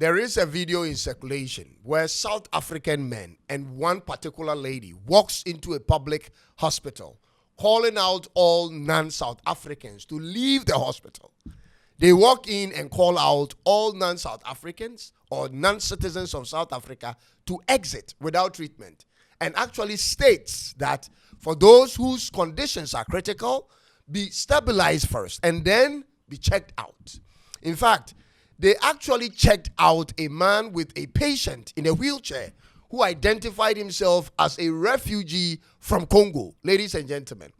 There is a video in circulation where South African men and one particular lady walks into a public hospital calling out all non-South Africans to leave the hospital. They walk in and call out all non-South Africans or non-citizens of South Africa to exit without treatment, and actually states that for those whose conditions are critical, be stabilized first and then be checked out. In fact, they actually checked out a man with a patient in a wheelchair who identified himself as a refugee from Congo. Ladies and gentlemen,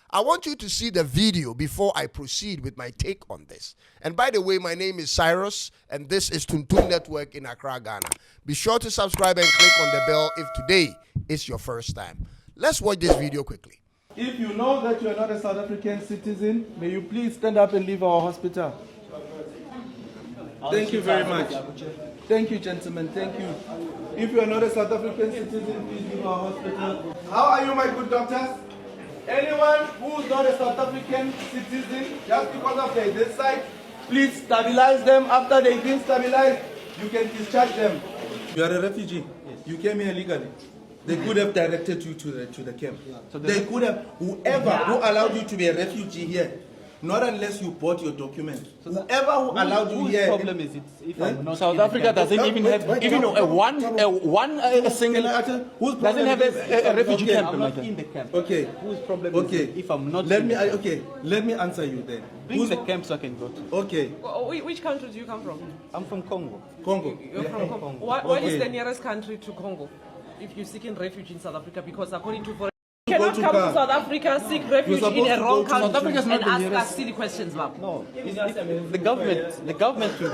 I want you to see the video before I proceed with my take on this. And by the way, my name is Cyrus, and this is Tuntun Network in Accra, Ghana. Be sure to subscribe and click on the bell if today is your first time. Let's watch this video quickly. If you know that you are not a South African citizen, may you please stand up and leave our hospital. Thank you very much. Thank you, gentlemen. Thank you. If you are not a South African citizen, please leave our hospital. How are you, my good doctors? Anyone who is not a South African citizen, just because of their this side, please stabilize them. After they've been stabilized, you can discharge them. You are a refugee. Yes. You came here legally. They could have directed you to the camp. Yeah. So they could have, whoever who allowed you to be a refugee here, not unless you bought your document. So whoever who allowed you here. Whose problem is it? If no, South Africa doesn't even have a single. Doesn't have a refugee camp. I'm not in the camp. Okay. Whose problem is it? If I'm not. Let me answer you then. Who's the camp so I can go to? Okay. Which country do you come from? I'm from Congo. Congo. You're from Congo. What is the nearest country to Congo? If you're seeking refuge in South Africa, because according to you cannot come to South Africa, seek refuge in a wrong country and ask us silly questions, ma'am. No, the government.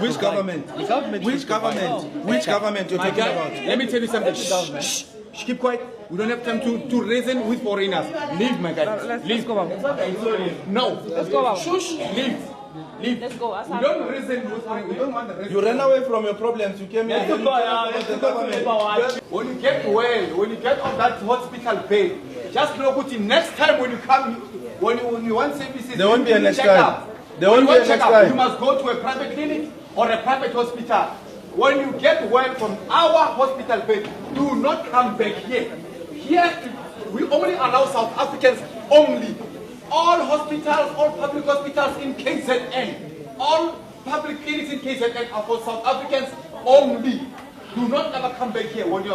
Which government? The government. Which government? Which government you're talking about? Let me tell you something. Shh, keep quiet. We don't have time to reason with foreigners. Leave, my guy. Let's go, ma'am. No. Let's go, ma'am. Shush. Leave. Let's go. We don't reason with foreigners. We don't want the reason. You ran away from your problems. You came here. When you get well, when you get on that hospital bed, just know Kuti, next time when you come, when you want services, there won't be a next time. There won't be a next time. You must go to a private clinic or a private hospital. When you get well from our hospital bed, do not come back here. Here, we only allow South Africans only. All hospitals, all public hospitals in KZN, all public clinics in KZN are for South Africans only. Do not ever come back here when you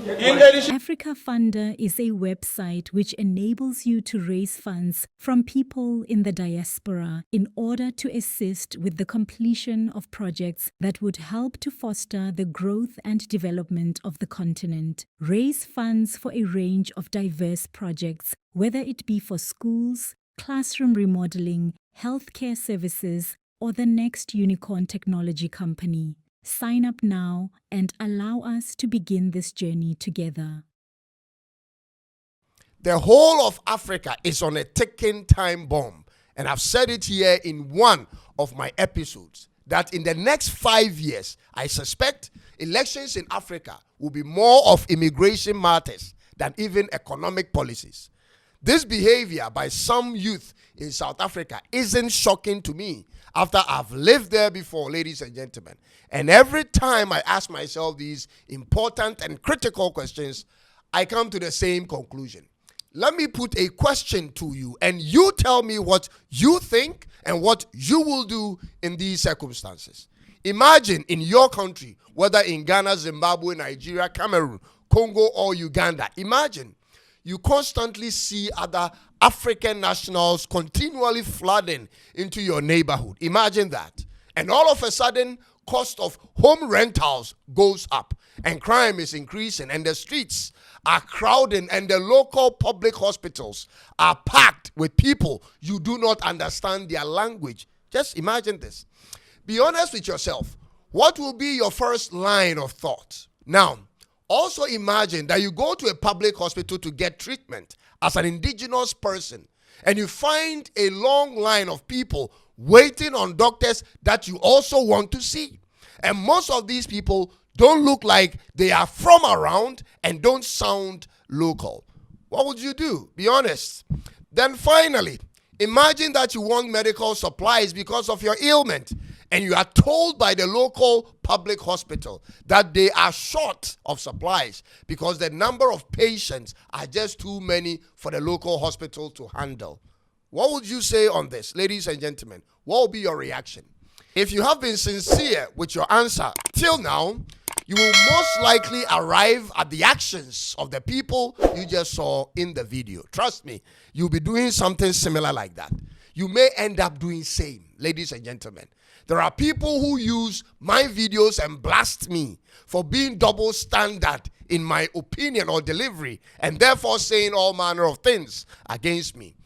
get well. AfricaFundr is a website which enables you to raise funds from people in the diaspora in order to assist with the completion of projects that would help to foster the growth and development of the continent. Raise funds for a range of diverse projects, whether it be for schools, classroom remodeling, healthcare services, or the next unicorn technology company. Sign up now and allow us to begin this journey together. The whole of Africa is on a ticking time bomb. And I've said it here in one of my episodes that in the next 5 years, I suspect elections in Africa will be more of immigration matters than even economic policies. This behavior by some youth in South Africa isn't shocking to me after I've lived there before, ladies and gentlemen. And every time I ask myself these important and critical questions, I come to the same conclusion. Let me put a question to you, and you tell me what you think and what you will do in these circumstances. Imagine in your country, whether in Ghana, Zimbabwe, Nigeria, Cameroon, Congo, or Uganda, imagine you constantly see other African nationals continually flooding into your neighborhood. Imagine that. And all of a sudden, cost of home rentals goes up and crime is increasing and the streets are crowding and the local public hospitals are packed with people you do not understand their language. Just imagine this. Be honest with yourself. What will be your first line of thought? Now, also imagine that you go to a public hospital to get treatment as an indigenous person and you find a long line of people waiting on doctors that you also want to see. And most of these people don't look like they are from around and don't sound local. What would you do? Be honest. Then finally, imagine that you want medical supplies because of your ailment and you are told by the local public hospital that they are short of supplies because the number of patients are just too many for the local hospital to handle. What would you say on this, ladies and gentlemen? What will be your reaction? If you have been sincere with your answer till now, you will most likely arrive at the actions of the people you just saw in the video. Trust me, you'll be doing something similar like that. You may end up doing same, ladies and gentlemen. There are people who use my videos and blast me for being double standard in my opinion or delivery, and therefore saying all manner of things against me.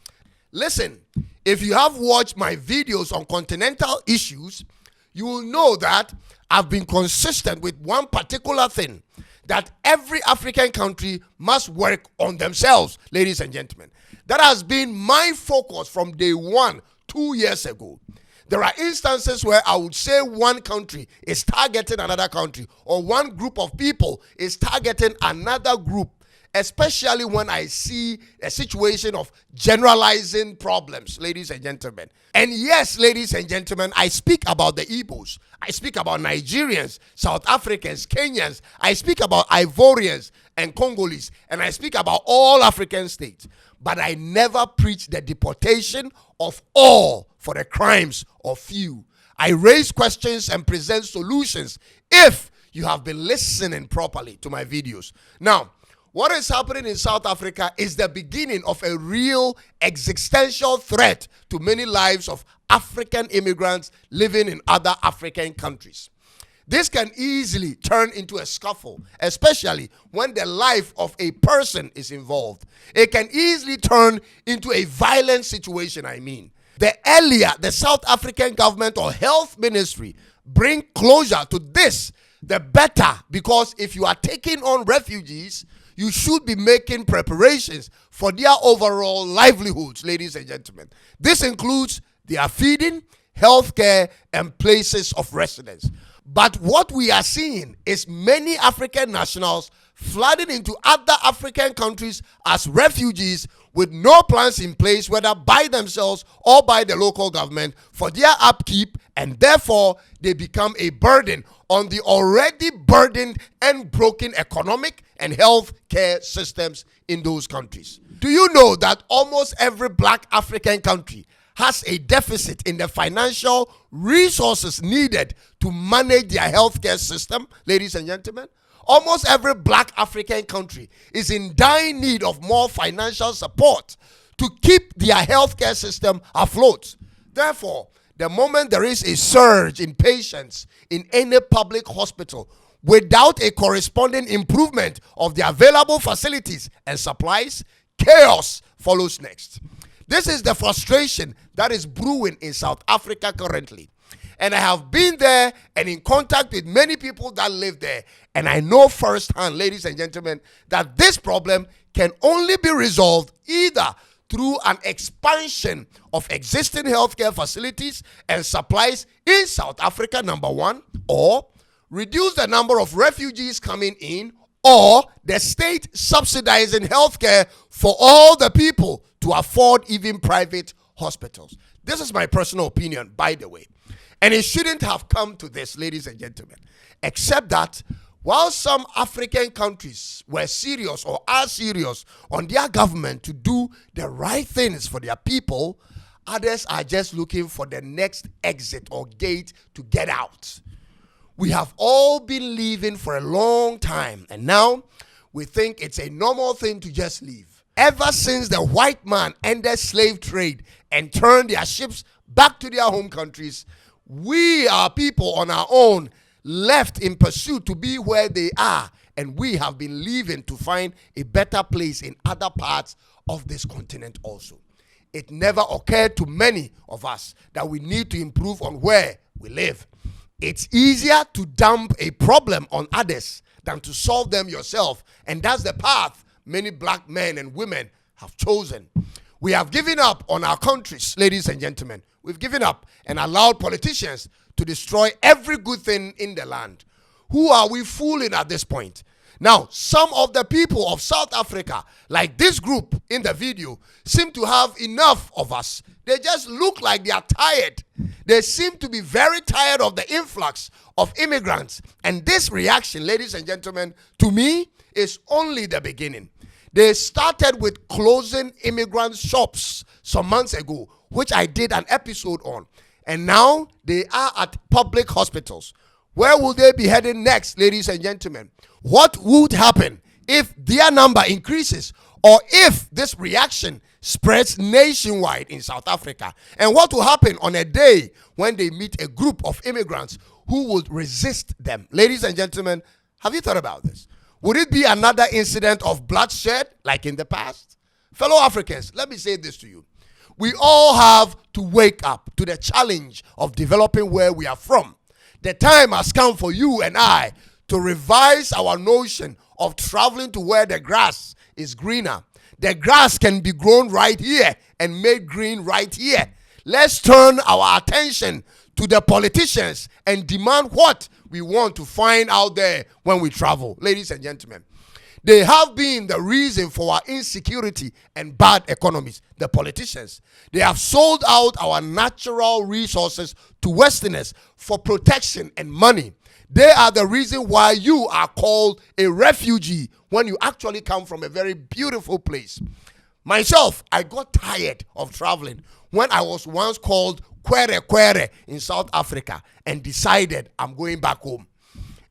Listen, if you have watched my videos on continental issues, you will know that I've been consistent with one particular thing, that every African country must work on themselves, ladies and gentlemen. That has been my focus from day one, 2 years ago. There are instances where I would say one country is targeting another country, or one group of people is targeting another group, especially when I see a situation of generalizing problems, ladies and gentlemen. And yes, ladies and gentlemen, I speak about the Igbos. I speak about Nigerians, South Africans, Kenyans. I speak about Ivorians and Congolese. And I speak about all African states. But I never preach the deportation of all for the crimes of few. I raise questions and present solutions if you have been listening properly to my videos. Now, what is happening in South Africa is the beginning of a real existential threat to many lives of African immigrants living in other African countries. This can easily turn into a scuffle, especially when the life of a person is involved. It can easily turn into a violent situation, The earlier the South African government or health ministry bring closure to this, the better, because if you are taking on refugees, you should be making preparations for their overall livelihoods, ladies and gentlemen. This includes their feeding, healthcare, and places of residence. But what we are seeing is many African nationals flooding into other African countries as refugees with no plans in place, whether by themselves or by the local government, for their upkeep, and therefore they become a burden on the already burdened and broken economic and health care systems in those countries. Do you know that almost every black African country has a deficit in the financial resources needed to manage their healthcare system, ladies and gentlemen? Almost every black African country is in dire need of more financial support to keep their healthcare system afloat. Therefore, the moment there is a surge in patients in any public hospital without a corresponding improvement of the available facilities and supplies, chaos follows next. This is the frustration that is brewing in South Africa currently. And I have been there and in contact with many people that live there. And I know firsthand, ladies and gentlemen, that this problem can only be resolved either through an expansion of existing healthcare facilities and supplies in South Africa, number one, or reduce the number of refugees coming in, or the state subsidizing healthcare for all the people to afford even private hospitals. This is my personal opinion, by the way. And it shouldn't have come to this, ladies and gentlemen, except that while some African countries were serious or are serious on their government to do the right things for their people, others are just looking for the next exit or gate to get out. We have all been living for a long time, and now we think it's a normal thing to just leave. Ever since the white man ended slave trade and turned their ships back to their home countries, we are people on our own left in pursuit to be where they are, and we have been leaving to find a better place in other parts of this continent also. It never occurred to many of us that we need to improve on where we live. It's easier to dump a problem on others than to solve them yourself, and that's the path many black men and women have chosen. We have given up on our countries, ladies and gentlemen. We've given up and allowed politicians to destroy every good thing in the land. Who are we fooling at this point? Now, some of the people of South Africa, like this group in the video, seem to have enough of us. They just look like they are tired. They seem to be very tired of the influx of immigrants. And this reaction, ladies and gentlemen, to me, is only the beginning. They started with closing immigrant shops some months ago, which I did an episode on. And now they are at public hospitals. Where will they be heading next, ladies and gentlemen? What would happen if their number increases, or if this reaction spreads nationwide in South Africa? And what will happen on a day when they meet a group of immigrants who would resist them? Ladies and gentlemen, have you thought about this? Would it be another incident of bloodshed like in the past? Fellow Africans, let me say this to you. We all have to wake up to the challenge of developing where we are from. The time has come for you and I to revise our notion of traveling to where the grass is greener. The grass can be grown right here and made green right here. Let's turn our attention to the politicians and demand what we want to find out there when we travel. Ladies and gentlemen, they have been the reason for our insecurity and bad economies. The politicians, they have sold out our natural resources to Westerners for protection and money. They are the reason why you are called a refugee when you actually come from a very beautiful place. Myself, I got tired of traveling when I was once called Kwere Kwere in South Africa and decided I'm going back home.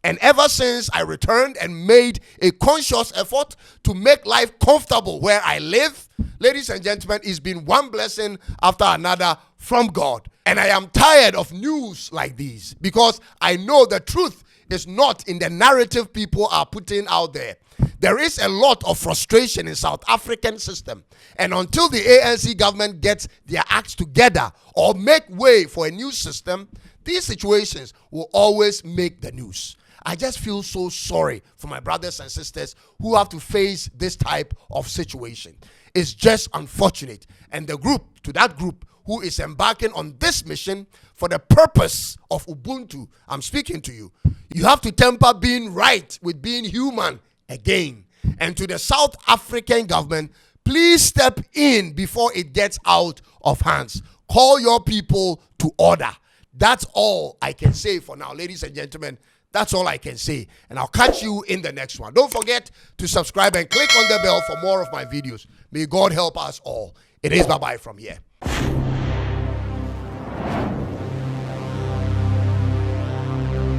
And ever since I returned and made a conscious effort to make life comfortable where I live, ladies and gentlemen, it's been one blessing after another from God. And I am tired of news like these because I know the truth is not in the narrative people are putting out there. There is a lot of frustration in South African system. And until the ANC government gets their acts together or make way for a new system, these situations will always make the news. I just feel so sorry for my brothers and sisters who have to face this type of situation. It's just unfortunate. And the group, to that group who is embarking on this mission for the purpose of Ubuntu, I'm speaking to you. You have to temper being right with being human again. And to the South African government, please step in before it gets out of hands. Call your people to order. That's all I can say for now, ladies and gentlemen. That's all I can say. And I'll catch you in the next one. Don't forget to subscribe and click on the bell for more of my videos. May God help us all. It is bye-bye from here.